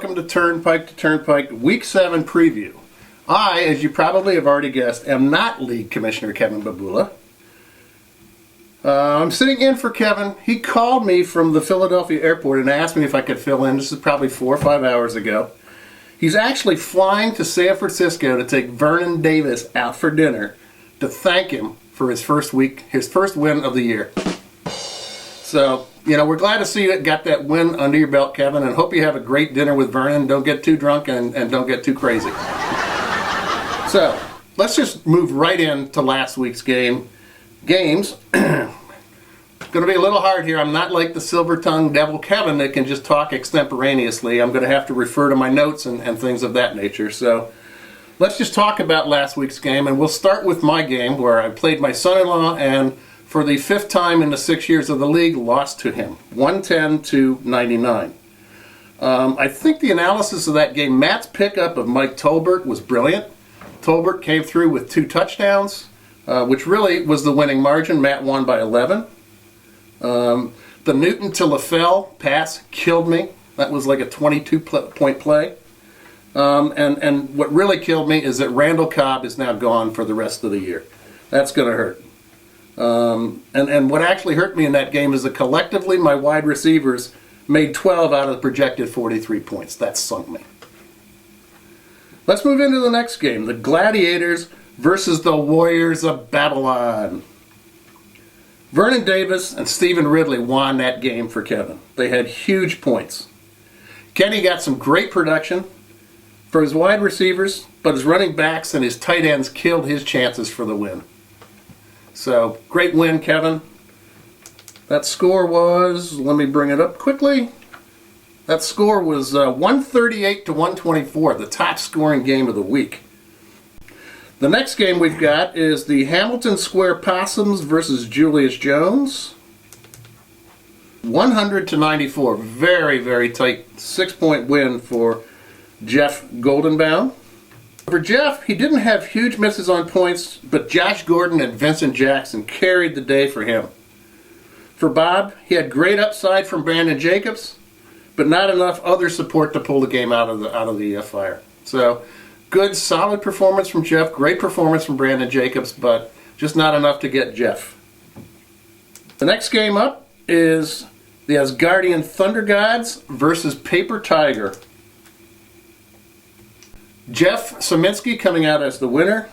welcome to Turnpike Week 7 preview. I, as you probably have already guessed, am not League Commissioner Kevin Babula. I'm sitting in for Kevin. He called me from the Philadelphia airport and asked me if I could fill in. This is probably 4 or 5 hours ago. He's actually flying to San Francisco to take Vernon Davis out for dinner to thank him for his first win of the year. So, we're glad to see you got that win under your belt, Kevin, and hope you have a great dinner with Vernon. Don't get too drunk and don't get too crazy. So, let's just move right into last week's games. Going to be a little hard here. I'm not like the silver-tongued devil Kevin that can just talk extemporaneously. I'm going to have to refer to my notes and things of that nature. So, let's just talk about last week's game, and we'll start with my game where I played my son-in-law and for the 5th time in the 6 years of the league, lost to him, 110-99. I think the analysis of that game, Matt's pickup of Mike Tolbert was brilliant. Tolbert came through with 2 touchdowns, which really was the winning margin. Matt won by 11. The Newton to LaFell pass killed me. That was like a 22-point play. And what really killed me is that Randall Cobb is now gone for the rest of the year. That's going to hurt. And what actually hurt me in that game is that collectively my wide receivers made 12 out of the projected 43 points. That sunk me. Let's move into the next game. The Gladiators versus the Warriors of Babylon. Vernon Davis and Stephen Ridley won that game for Kevin. They had huge points. Kenny got some great production for his wide receivers, but his running backs and his tight ends killed his chances for the win. So, great win, Kevin. That score was, let me bring it up quickly. That score was 138-124, the top scoring game of the week. The next game we've got is the Hamilton Square Possums versus Julius Jones. 100-94, very, very tight 6-point win for Jeff Goldenbaum. For Jeff, he didn't have huge misses on points, but Josh Gordon and Vincent Jackson carried the day for him. For Bob, he had great upside from Brandon Jacobs, but not enough other support to pull the game out of the fire. So, good, solid performance from Jeff, great performance from Brandon Jacobs, but just not enough to get Jeff. The next game up is the Asgardian Thunder Gods versus Paper Tiger. Jeff Saminsky coming out as the winner.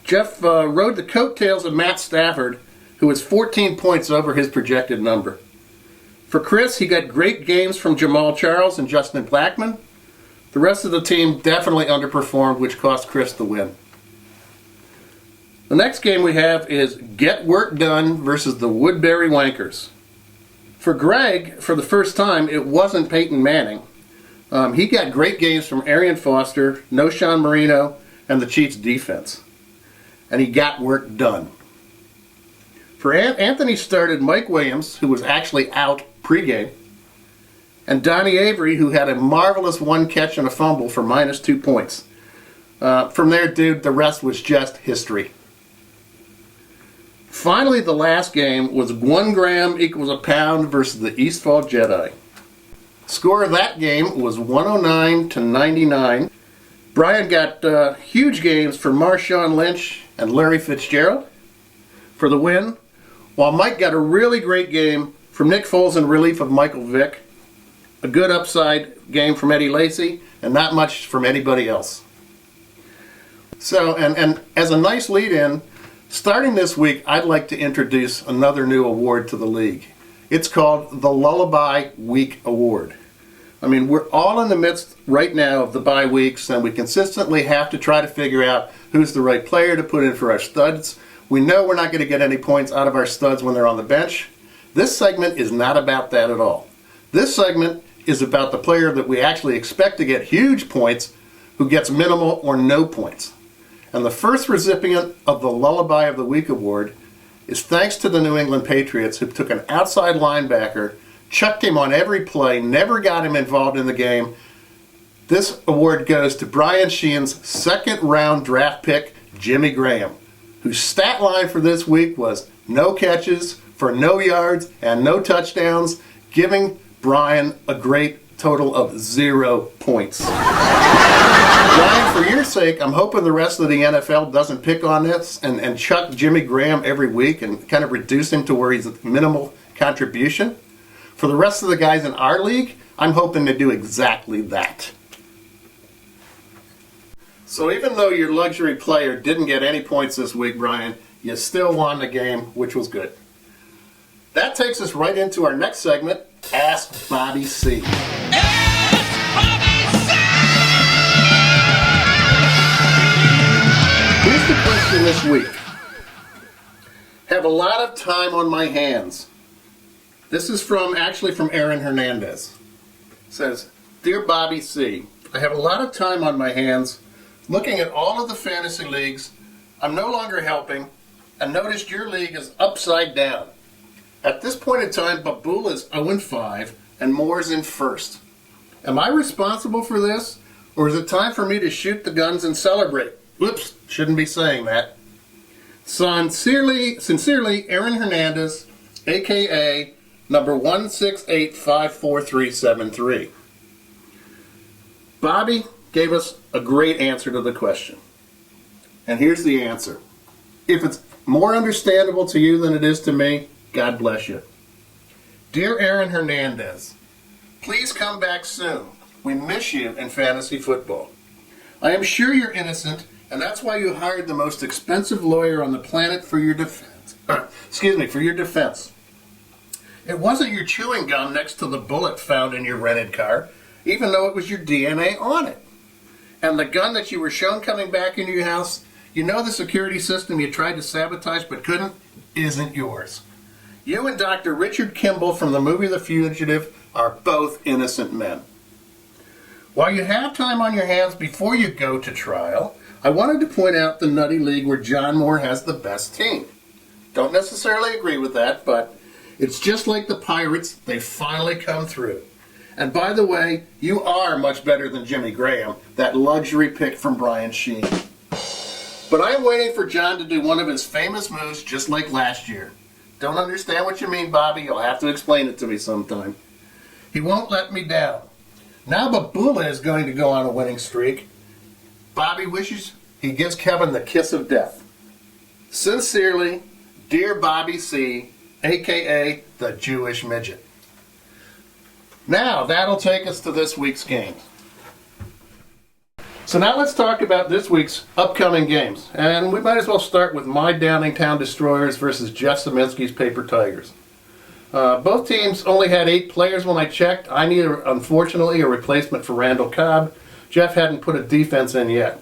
Jeff rode the coattails of Matt Stafford, who was 14 points over his projected number. For Chris, he got great games from Jamal Charles and Justin Blackman. The rest of the team definitely underperformed, which cost Chris the win. The next game we have is Get Work Done versus the Woodbury Wankers. For Greg, for the first time, it wasn't Peyton Manning. He got great games from Arian Foster, Noshawn Marino, and the Chiefs' defense. And he got work done. For Anthony started Mike Williams, who was actually out pregame, and Donnie Avery, who had a marvelous 1 catch and a fumble for -2 points. From there, dude, the rest was just history. Finally, the last game was 1 gram equals a pound versus the Eastfall Jedi. Score of that game was 109-99. Brian got huge games for Marshawn Lynch and Larry Fitzgerald for the win, while Mike got a really great game from Nick Foles in relief of Michael Vick, a good upside game from Eddie Lacy, and not much from anybody else. So, and as a nice lead-in, starting this week, I'd like to introduce another new award to the league. It's called the Lullaby Week Award. I mean, we're all in the midst right now of the bye weeks, and we consistently have to try to figure out who's the right player to put in for our studs. We know we're not going to get any points out of our studs when they're on the bench. This segment is not about that at all. This segment is about the player that we actually expect to get huge points who gets minimal or no points. And the first recipient of the Lullaby of the Week Award is thanks to the New England Patriots, who took an outside linebacker, chucked him on every play, never got him involved in the game. This award goes to Brian Sheehan's 2nd-round draft pick, Jimmy Graham, whose stat line for this week was no catches for no yards and no touchdowns, giving Brian a great total of 0 points. Ryan, for your sake, I'm hoping the rest of the NFL doesn't pick on this and chuck Jimmy Graham every week and kind of reduce him to where he's a minimal contribution. For the rest of the guys in our league, I'm hoping to do exactly that. So even though your luxury player didn't get any points this week, Brian, you still won the game, which was good. That takes us right into our next segment, Ask Bobby C. Ask Bobby C! Here's the question this week. Have a lot of time on my hands. This is actually from Aaron Hernandez. It says, Dear Bobby C, I have a lot of time on my hands looking at all of the fantasy leagues. I'm no longer helping and noticed your league is upside down. At this point in time, Babula is 0-5 and Moore's in first. Am I responsible for this, or is it time for me to shoot the guns and celebrate? Whoops, shouldn't be saying that. Sincerely, Aaron Hernandez, a.k.a. number 168-54373. Bobby gave us a great answer to the question. And here's the answer. If it's more understandable to you than it is to me, God bless you. Dear Aaron Hernandez, please come back soon. We miss you in fantasy football. I am sure you're innocent, and that's why you hired the most expensive lawyer on the planet for your defense. For your defense. It wasn't your chewing gum next to the bullet found in your rented car, even though it was your DNA on it. And the gun that you were shown coming back into your house, you know the security system you tried to sabotage but couldn't, isn't yours. You and Dr. Richard Kimball from the movie The Fugitive are both innocent men. While you have time on your hands before you go to trial, I wanted to point out the Nutty League where John Moore has the best team. Don't necessarily agree with that, but it's just like the Pirates, they finally come through. And by the way, you are much better than Jimmy Graham, that luxury pick from Brian Sheen. But I'm waiting for John to do one of his famous moves just like last year. Don't understand what you mean, Bobby. You'll have to explain it to me sometime. He won't let me down. Now Babula is going to go on a winning streak. Bobby wishes he gives Kevin the kiss of death. Sincerely, Dear Bobby C, a.k.a. the Jewish Midget. Now, that'll take us to this week's games. So now let's talk about this week's upcoming games. And we might as well start with my Downingtown Destroyers versus Jeff Saminsky's Paper Tigers. Both teams only had 8 players when I checked. I need, unfortunately, a replacement for Randall Cobb. Jeff hadn't put a defense in yet.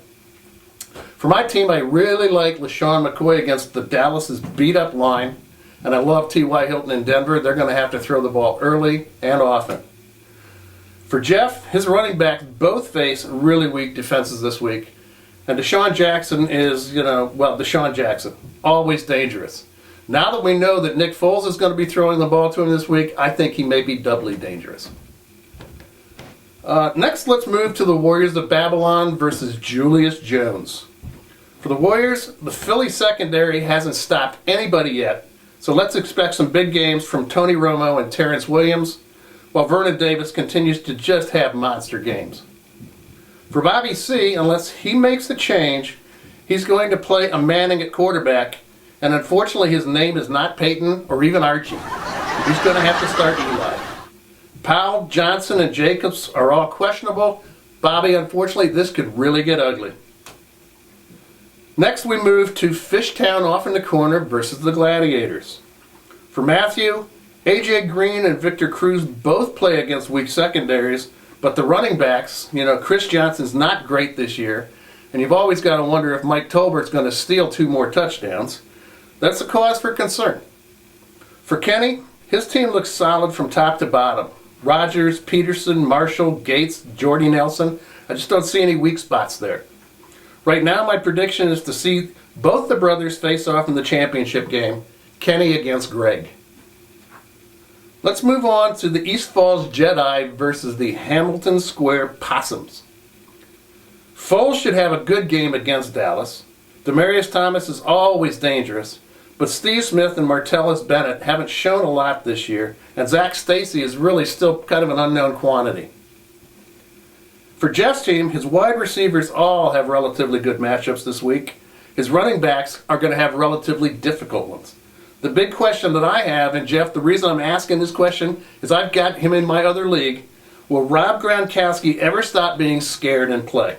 For my team, I really like LaShawn McCoy against the Dallas's beat-up line. And I love T.Y. Hilton in Denver. They're going to have to throw the ball early and often. For Jeff, his running backs both face really weak defenses this week. And Deshaun Jackson is, Deshaun Jackson, always dangerous. Now that we know that Nick Foles is going to be throwing the ball to him this week, I think he may be doubly dangerous. Next, let's move to the Warriors of Babylon versus Julius Jones. For the Warriors, the Philly secondary hasn't stopped anybody yet, so let's expect some big games from Tony Romo and Terrence Williams, while Vernon Davis continues to just have monster games. For Bobby C, unless he makes the change, he's going to play a Manning at quarterback, and unfortunately his name is not Peyton or even Archie. He's going to have to start Eli. Powell, Johnson, and Jacobs are all questionable. Bobby, unfortunately, this could really get ugly. Next we move to Fishtown off in the corner versus the Gladiators. For Matthew, A.J. Green and Victor Cruz both play against weak secondaries, but the running backs, Chris Johnson's not great this year, and you've always got to wonder if Mike Tolbert's going to steal 2 more touchdowns. That's a cause for concern. For Kenny, his team looks solid from top to bottom. Rodgers, Peterson, Marshall, Gates, Jordy Nelson, I just don't see any weak spots there. Right now, my prediction is to see both the brothers face off in the championship game, Kenny against Greg. Let's move on to the East Falls Jedi versus the Hamilton Square Possums. Foles should have a good game against Dallas. Demarius Thomas is always dangerous, but Steve Smith and Martellus Bennett haven't shown a lot this year, and Zach Stacy is really still kind of an unknown quantity. For Jeff's team, his wide receivers all have relatively good matchups this week. His running backs are going to have relatively difficult ones. The big question that I have, and Jeff, the reason I'm asking this question is I've got him in my other league. Will Rob Gronkowski ever stop being scared and play?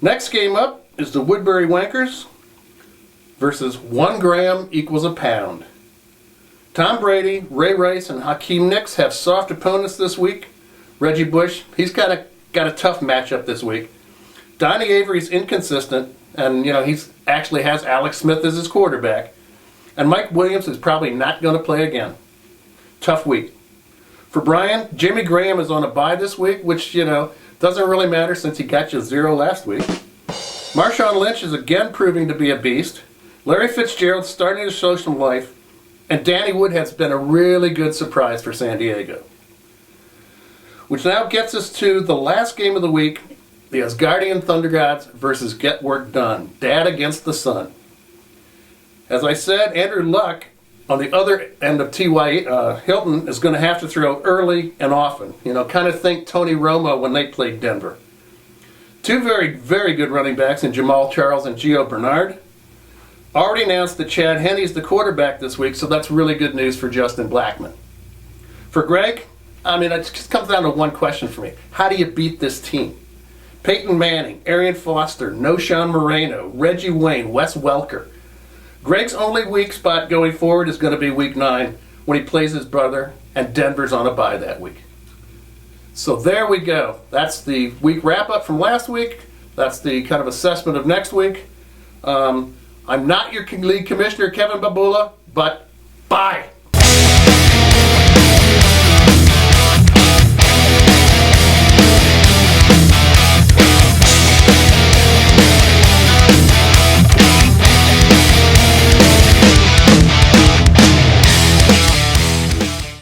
Next game up is the Woodbury Wankers versus 1 gram equals a pound. Tom Brady, Ray Rice, and Hakeem Nicks have soft opponents this week. Reggie Bush, he's got a tough matchup this week. Donnie Avery's inconsistent, and he's actually has Alex Smith as his quarterback. And Mike Williams is probably not going to play again. Tough week. For Brian, Jimmy Graham is on a bye this week, which, doesn't really matter since he got you 0 last week. Marshawn Lynch is again proving to be a beast. Larry Fitzgerald's starting to show some life. And Danny Woodhead's been a really good surprise for San Diego. Which now gets us to the last game of the week, the Asgardian Thunder Gods versus Get Work Done, Dad against the Son. As I said, Andrew Luck on the other end of T.Y. Hilton is going to have to throw early and often. Kind of think Tony Romo when they played Denver. 2 very, very good running backs in Jamal Charles and Gio Bernard. Already announced that Chad Henney's the quarterback this week, so that's really good news for Justin Blackman. For Greg, it just comes down to one question for me. How do you beat this team? Peyton Manning, Arian Foster, Noshawn Moreno, Reggie Wayne, Wes Welker. Greg's only weak spot going forward is going to be week 9 when he plays his brother, and Denver's on a bye that week. So there we go. That's the week wrap-up from last week. That's the kind of assessment of next week. I'm not your league commissioner, Kevin Babula, but bye.